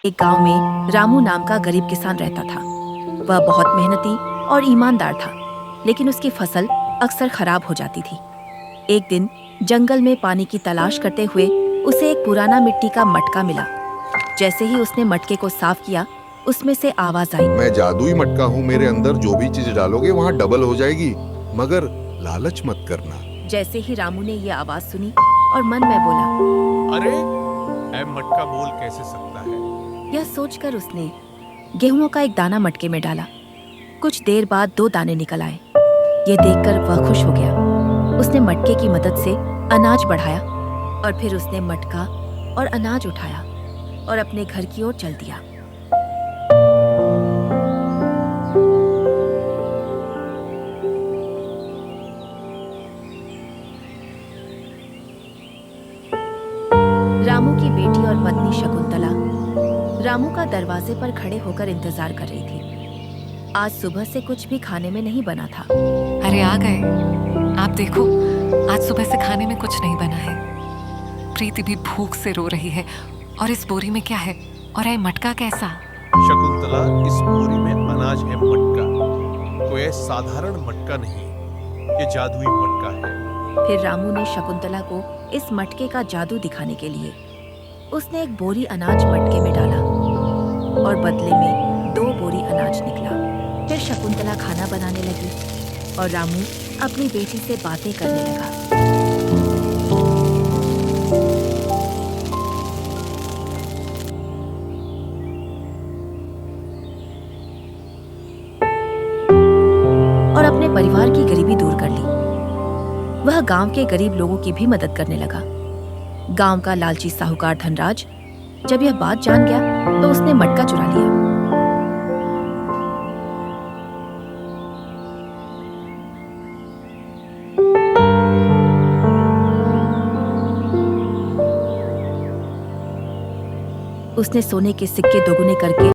एक गांव में रामू नाम का गरीब किसान रहता था। वह बहुत मेहनती और ईमानदार था, लेकिन उसकी फसल अक्सर खराब हो जाती थी। एक दिन जंगल में पानी की तलाश करते हुए उसे एक पुराना मिट्टी का मटका मिला। जैसे ही उसने मटके को साफ किया, उसमें से आवाज आई। मैं जादुई मटका हूँ, मेरे अंदर जो भी चीज डालोगे वहाँ डबल हो जाएगी, मगर लालच मत करना। जैसे ही रामू ने यह आवाज सुनी और मन में बोला, अरे, ऐ मटका बोल कैसे सकता है? यह सोचकर उसने गेहूं का एक दाना मटके में डाला। कुछ देर बाद 2 दाने निकल आए। ये देखकर वह खुश हो गया। उसने मटके की मदद से अनाज बढ़ाया और फिर उसने मटका और अनाज उठाया और अपने घर की ओर चल दिया। रामू की बेटी और पत्नी शकुंतला रामू का दरवाजे पर खड़े होकर इंतजार कर रही थी। आज सुबह से कुछ भी खाने में नहीं बना था। अरे आ गए। आप देखो, आज सुबह से खाने में कुछ नहीं बना है। प्रीति भी भूख से रो रही है। और इस बोरी में क्या है? और ये मटका कैसा? शकुंतला, इस बोरी में अनाज है मटका। कोई साधारण मटका नहीं, ये जादुई मटका है। फिर रामू ने शकुंतला को इस मटके का जादू दिखाने के लिए उसने एक बोरी अनाज मटके में डाला और बदले में 2 बोरी अनाज निकला। फिर शकुंतला खाना बनाने लगी और रामू अपनी बेटी से बातें करने लगा। और अपने परिवार की गरीबी दूर कर ली। वह गांव के गरीब लोगों की भी मदद करने लगा। गांव का लालची साहूकार धनराज जब यह बात जान गया तो उसने मटका चुरा लिया। उसने सोने के सिक्के दोगुने करके